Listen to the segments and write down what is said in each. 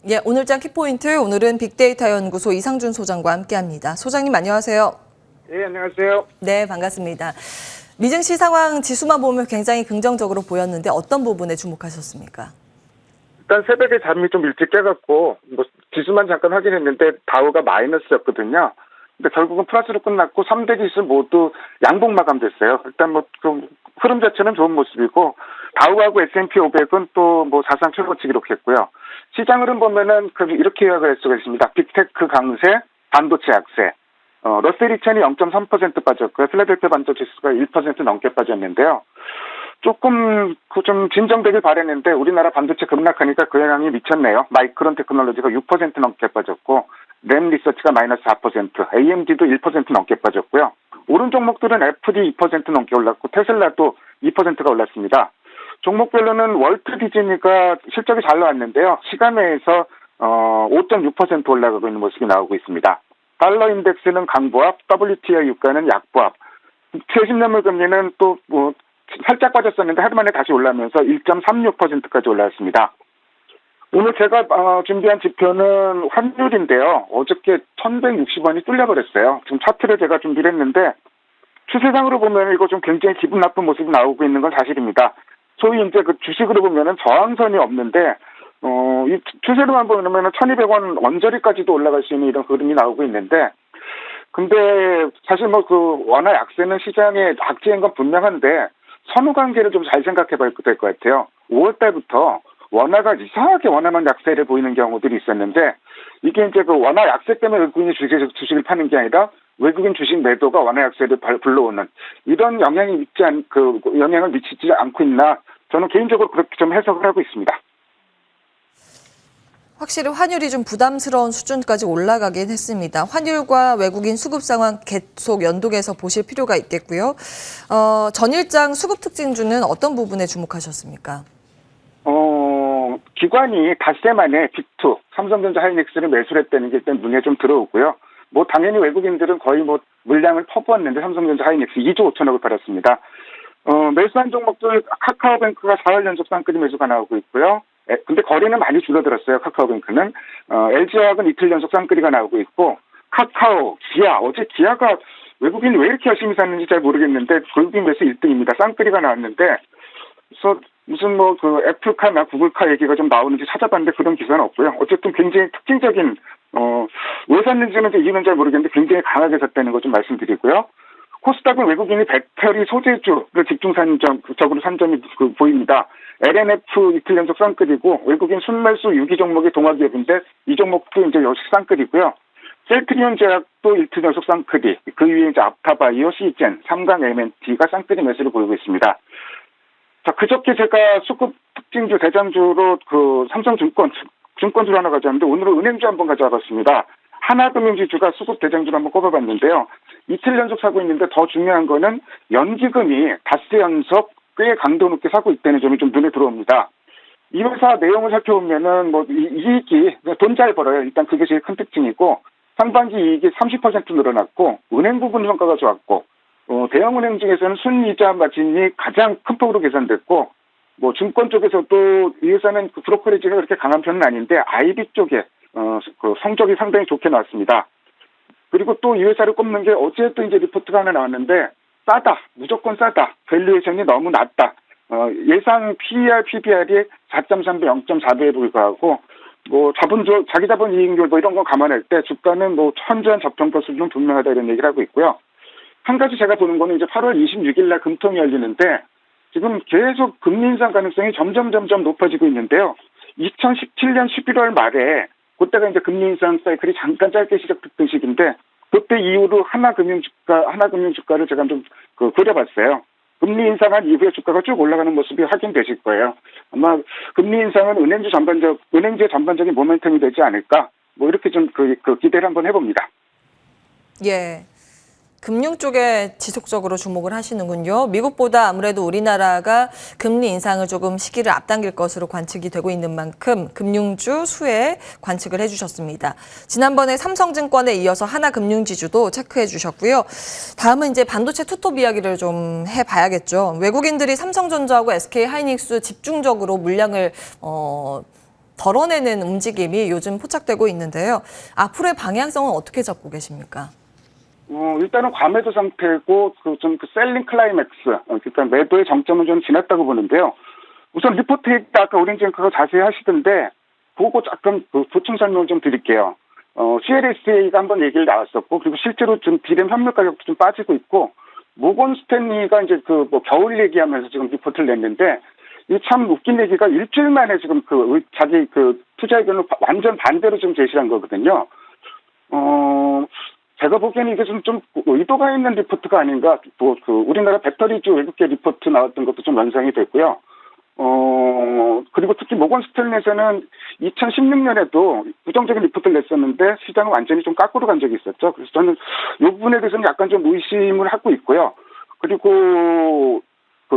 예, 오늘장 키포인트, 오늘은 빅데이터 연구소 이상준 소장과 함께합니다. 소장님 안녕하세요. 네, 안녕하세요. 네, 반갑습니다. 미증시 상황 지수만 보면 굉장히 긍정적으로 보였는데 어떤 부분에 주목하셨습니까? 일단 새벽에 잠이 좀 일찍 깨갖고 지수만 잠깐 확인했는데 다우가 마이너스였거든요. 근데 결국은 플러스로 끝났고 3대 지수 모두 양봉 마감됐어요. 일단 좀 흐름 자체는 좋은 모습이고 다우하고 S&P 500은 또 사상 최고치 기록했고요. 시장 흐름 보면은 이렇게 요약을 할 수가 있습니다. 빅테크 강세, 반도체 약세. 러셀 2000이 0.3% 빠졌고요. 필라델피아 반도체 지수가 1% 넘게 빠졌는데요. 조금 좀 진정되길 바랬는데 우리나라 반도체 급락하니까 그 영향이 미쳤네요. 마이크론 테크놀로지가 6% 넘게 빠졌고 램 리서치가 마이너스 4%, AMD도 1% 넘게 빠졌고요. 오른 종목들은 FD 2% 넘게 올랐고 테슬라도 2%가 올랐습니다. 종목별로는 월트 디즈니가 실적이 잘 나왔는데요. 시간 내에서 5.6% 올라가고 있는 모습이 나오고 있습니다. 달러 인덱스는 강보합, WTI 유가는 약보합. 최신연물 금리는 또 살짝 빠졌었는데 하루 만에 다시 올라오면서 1.36%까지 올라왔습니다. 오늘 제가 준비한 지표는 환율인데요. 어저께 1,160원이 뚫려버렸어요. 지금 차트를 제가 준비를 했는데 추세상으로 보면 이거 좀 굉장히 기분 나쁜 모습이 나오고 있는 건 사실입니다. 소위 이제 주식으로 보면은 저항선이 없는데 이 추세로만 보면은 1,200원 언저리까지도 올라갈 수 있는 이런 흐름이 나오고 있는데 근데 사실 원화 약세는 시장의 악재인 건 분명한데 선후 관계를 좀 잘 생각해 봐야 될 것 같아요. 5월 달부터 원화가 이상하게 원화만 약세를 보이는 경우들이 있었는데 이게 이제 원화 약세 때문에 외국인이 주식을 파는 게 아니라 외국인 주식 매도가 원화 약세를 불러오는 이런 영향이 영향을 미치지 않고 있나 저는 개인적으로 그렇게 좀 해석을 하고 있습니다. 확실히 환율이 좀 부담스러운 수준까지 올라가긴 했습니다. 환율과 외국인 수급 상황 계속 연동해서 보실 필요가 있겠고요. 전일장 수급 특징주는 어떤 부분에 주목하셨습니까? 기관이 닷새 만에 빅2, 삼성전자 하이닉스를 매수를 했다는 게 일단 눈에 좀 들어오고요. 당연히 외국인들은 거의 물량을 퍼부었는데 삼성전자 하이닉스 2조 5천억을 팔았습니다. 매수한 종목들 카카오뱅크가 4월 연속 쌍끌이 매수가 나오고 있고요. 근데 거래는 많이 줄어들었어요. 카카오뱅크는. LG화학은 이틀 연속 쌍끌이가 나오고 있고 카카오, 기아, 어제 기아가 외국인이 왜 이렇게 열심히 샀는지 잘 모르겠는데 외국인 매수 1등입니다. 쌍끌이가 나왔는데 그래서 무슨 애플카나 구글카 얘기가 좀 나오는지 찾아봤는데 그런 기사는 없고요. 어쨌든 굉장히 특징적인 왜 샀는지는 이유는 잘 모르겠는데 굉장히 강하게 샀다는 거 좀 말씀드리고요. 코스닥은 외국인이 배터리 소재주를 집중적으로 산 점이 보입니다. LNF 이틀 연속 쌍끌이고 외국인 순매수 6위 종목이 동아기업인데 이 종목도 이제 역시 쌍끌이고요. 셀트리온 제약도 이틀 연속 쌍끌이, 그 위에 이제 앞타바이오, 시젠, 삼강 MNT가 쌍끌이 매수를 보이고 있습니다. 자, 그저께 제가 수급 특징주 대장주로 증권주를 하나 가져왔는데 오늘은 은행주 한번 가져와봤습니다. 하나금융지주가 수급 대장주를 한번 꼽아봤는데요. 이틀 연속 사고 있는데 더 중요한 거는 연기금이 닷새 연속 꽤 강도 높게 사고 있다는 점이 좀 눈에 들어옵니다. 이 회사 내용을 살펴보면은 이익이 돈 잘 벌어요. 일단 그게 제일 큰 특징이고 상반기 이익이 30% 늘어났고 은행 부분 성과가 좋았고 대형은행 중에서는 순이자 마진이 가장 큰 폭으로 개선됐고 증권 쪽에서도 이 회사는 브로커리지가 그렇게 강한 편은 아닌데 IB 쪽에 성적이 상당히 좋게 나왔습니다. 그리고 또 이 회사를 꼽는 게 어제도 이제 리포트가 하나 나왔는데 싸다, 무조건 싸다, 밸류에이션이 너무 낮다. 예상 PER, PBR이 4.3배, 0.4배에 불과하고 자기 자본 이익률 이런 거 감안할 때 주가는 현저한 저평가 수준은 분명하다 이런 얘기를 하고 있고요. 한 가지 제가 보는 거는 이제 8월 26일 날 금통이 열리는데 지금 계속 금리 인상 가능성이 점점 높아지고 있는데요. 2017년 11월 말에 그때가 이제 금리 인상 사이클이 잠깐 짧게 시작됐던 시기인데 그때 이후로 하나금융 주가를 제가 좀 그려봤어요. 금리 인상한 이후에 주가가 쭉 올라가는 모습이 확인되실 거예요. 아마 금리 인상은 은행주의 전반적인 모멘텀이 되지 않을까 이렇게 좀 기대를 한번 해봅니다. 예. 금융 쪽에 지속적으로 주목을 하시는군요. 미국보다 아무래도 우리나라가 금리 인상을 조금 시기를 앞당길 것으로 관측이 되고 있는 만큼 금융주 수혜 관측을 해주셨습니다. 지난번에 삼성증권에 이어서 하나금융지주도 체크해 주셨고요. 다음은 이제 반도체 투톱 이야기를 좀 해봐야겠죠. 외국인들이 삼성전자하고 SK 하이닉스 집중적으로 물량을 덜어내는 움직임이 요즘 포착되고 있는데요. 앞으로의 방향성은 어떻게 잡고 계십니까? 일단은 과매도 상태고 그 셀링 클라이맥스, 그러니까 매도의 정점은 좀 지났다고 보는데요. 우선 리포트 아까 오렌지앵커가 자세히 하시던데 그거 잠깐 보충 설명을 좀 드릴게요. CLSA가 한번 얘기를 나왔었고, 그리고 실제로 좀 디램 현물 가격도 좀 빠지고 있고, 모건 스탠리가 이제 겨울 얘기하면서 지금 리포트를 냈는데, 이 참 웃긴 얘기가 일주일 만에 지금 자기 투자 의견을 완전 반대로 좀 제시한 거거든요. 제가 보기에는 이게 좀 의도가 있는 리포트가 아닌가. 우리나라 배터리주 외국계 리포트 나왔던 것도 좀 연상이 됐고요. 그리고 특히 모건 스탠리에서는 2016년에도 부정적인 리포트를 냈었는데 시장은 완전히 좀 까꾸로 간 적이 있었죠. 그래서 저는 이 부분에 대해서는 약간 좀 의심을 하고 있고요. 그리고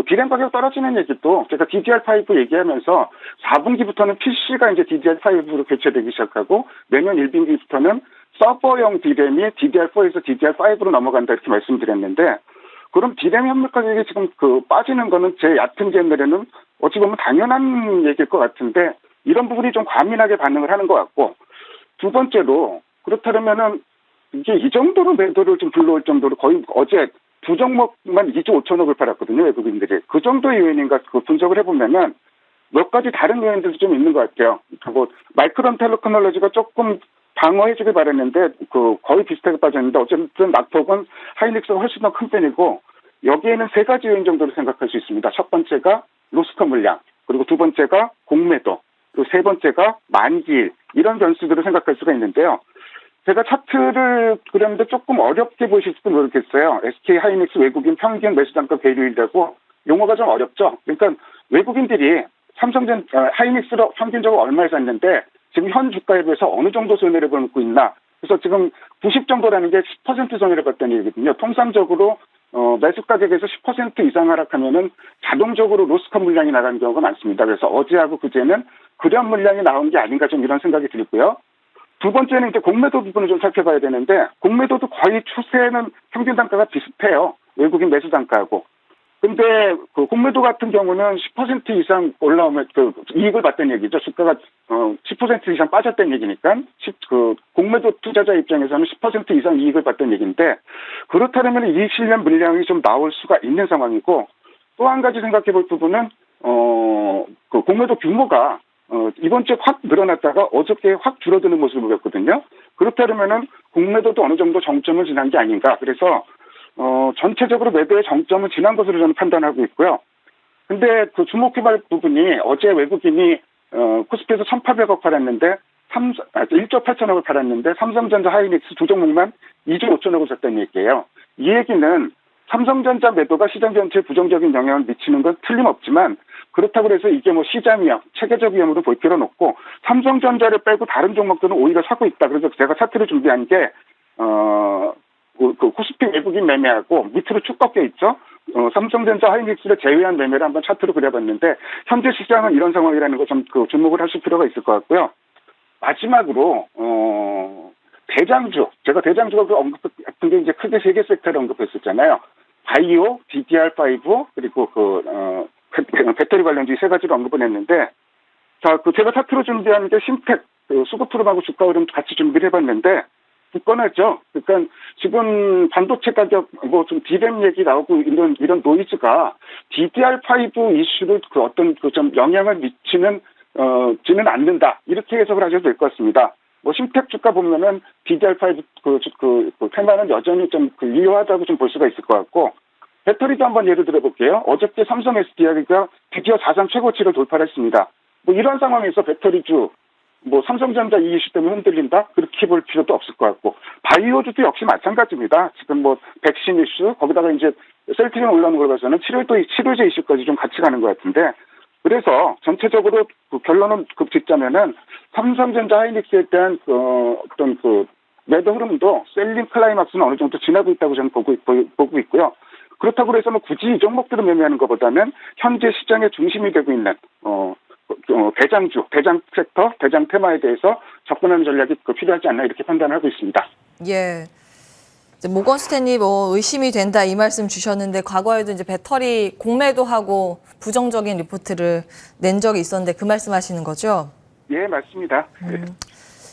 디램 가격 떨어지는 얘기도 제가 DDR5 얘기하면서 4분기부터는 PC가 이제 DDR5로 교체되기 시작하고 내년 1분기부터는 서버용 디램이 DDR4에서 DDR5로 넘어간다 이렇게 말씀드렸는데, 그럼 디램 현물 가격이 지금 빠지는 거는 제 얕은 견해에는 어찌 보면 당연한 얘기일 것 같은데, 이런 부분이 좀 과민하게 반응을 하는 것 같고, 두 번째로 그렇다면은 이게 이 정도로 매도를 좀 불러올 정도로 거의 어제 두 종목만 2조 5천억을 팔았거든요, 외국인들이. 그 정도의 요인인가 분석을 해보면은 몇 가지 다른 요인들도 좀 있는 것 같아요. 마이크론 텔레크놀로지가 조금 방어해주길 바랬는데 거의 비슷하게 빠졌는데, 어쨌든 낙폭은 하이닉스가 훨씬 더 큰 편이고, 여기에는 세 가지 요인 정도로 생각할 수 있습니다. 첫 번째가 로스터 물량, 그리고 두 번째가 공매도, 그리고 세 번째가 만기일, 이런 변수들을 생각할 수가 있는데요. 제가 차트를 그렸는데 조금 어렵게 보실지도 모르겠어요. SK 하이닉스 외국인 평균 매수 단가 배율이라고, 용어가 좀 어렵죠. 그러니까 외국인들이 하이닉스로 평균적으로 얼마에 샀는데 지금 현 주가에 비해서 어느 정도 손해를 보고 있나. 그래서 지금 90 정도라는 게 10% 손해를 봤다는 얘기거든요. 통상적으로 매수 가격에서 10% 이상 하락하면은 자동적으로 로스커 물량이 나가는 경우가 많습니다. 그래서 어제하고 그제는 그런 물량이 나온 게 아닌가 좀 이런 생각이 들고요. 두 번째는 이제 공매도 부분을 좀 살펴봐야 되는데, 공매도도 거의 추세는 평균 단가가 비슷해요. 외국인 매수 단가하고. 근데 공매도 같은 경우는 10% 이상 올라오면 이익을 봤다는 얘기죠. 주가가 10% 이상 빠졌다는 얘기니까 공매도 투자자 입장에서는 10% 이상 이익을 봤다는 얘기인데, 그렇다면 이 실현 물량이 좀 나올 수가 있는 상황이고, 또 한 가지 생각해 볼 부분은 공매도 규모가 이번 주에 확 늘어났다가 어저께 확 줄어드는 모습을 보였거든요. 그렇다면은 공매도도 어느 정도 정점을 지난 게 아닌가. 그래서 전체적으로 매도의 정점은 지난 것으로 저는 판단하고 있고요. 근데 주목해볼 부분이, 어제 외국인이 코스피에서 1,800억 팔았는데 1조 8천억을 팔았는데 삼성전자 하이닉스 두 종목만 2조 5천억을 샀다는 얘기예요. 이 얘기는 삼성전자 매도가 시장 전체에 부정적인 영향을 미치는 건 틀림없지만, 그렇다고 해서 이게 시장 위험, 체계적 위험으로 볼 필요는 없고, 삼성전자를 빼고 다른 종목들은 오히려 사고 있다. 그래서 제가 차트를 준비한 게 코스피 외국인 매매하고 밑으로 쭉 꺾여 있죠. 삼성전자 하이닉스를 제외한 매매를 한번 차트로 그려봤는데, 현재 시장은 이런 상황이라는 거 좀 주목을 하실 필요가 있을 것 같고요. 마지막으로 대장주, 제가 대장주가 언급했던 게 이제 크게 세 개 섹터를 언급했었잖아요. 바이오, DDR5, 그리고 배터리 관련주 세 가지를 언급을 했는데, 제가 차트로 준비한 게 신텍, 수급 흐름하고 주가 흐름 같이 준비를 해봤는데, 굳건하죠. 그러니까 지금 반도체 가격, 좀 디램 얘기 나오고 이런 노이즈가 DDR5 이슈를 좀 영향을 미치는, 지는 않는다. 이렇게 해석을 하셔도 될 것 같습니다. 신텍 주가 보면은 DDR5 테마는 여전히 좀 유효하다고 좀 볼 수가 있을 것 같고, 배터리도 한번 예를 들어볼게요. 어저께 삼성 SDI가 드디어 사상 최고치를 돌파했습니다. 이런 상황에서 배터리주, 삼성전자 이 이슈 때문에 흔들린다? 그렇게 볼 필요도 없을 것 같고, 바이오주도 역시 마찬가지입니다. 지금 백신 이슈, 거기다가 이제 셀트리온 올라오는 걸 봐서는 치료제 이슈까지 좀 같이 가는 것 같은데, 그래서 전체적으로 결론은 짓자면은 삼성전자 하이닉스에 대한 매도 흐름도 셀링 클라이막스는 어느 정도 지나고 있다고 저는 보고 있고요. 그렇다고 해서 굳이 이 종목들을 매매하는 것보다는 현재 시장의 중심이 되고 있는 대장주, 대장 섹터, 대장 테마에 대해서 접근하는 전략이 필요하지 않나 이렇게 판단하고 있습니다. 예. 모건 스탠리 의심이 된다 이 말씀 주셨는데, 과거에도 이제 배터리 공매도 하고 부정적인 리포트를 낸 적이 있었는데 그 말씀하시는 거죠? 예, 맞습니다.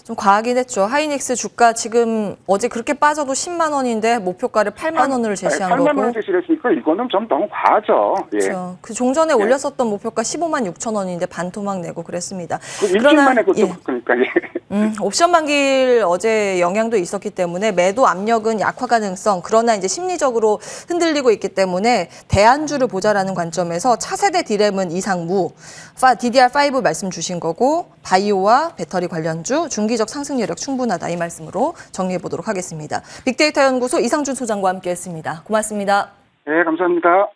좀 과하긴 했죠. 하이닉스 주가 지금 어제 그렇게 빠져도 10만 원인데 목표가를 8만 원으로 제시한 8만 거고. 원 제시했으니까 이거는 좀 너무 과하죠. 예. 그렇죠. 그 종전에 올렸었던 목표가 15만 6천 원인데 반토막 내고 그랬습니다. 그 일주일 만에 그것도 그러니까 예. 옵션 만기일 어제 영향도 있었기 때문에 매도 압력은 약화 가능성, 그러나 이제 심리적으로 흔들리고 있기 때문에 대안주를 보자라는 관점에서 차세대 디램은 이상무, DDR5 말씀 주신 거고 바이오와 배터리 관련주 중기적 상승 여력 충분하다 이 말씀으로 정리해 보도록 하겠습니다. 빅데이터 연구소 이상준 소장과 함께했습니다. 고맙습니다. 네, 감사합니다.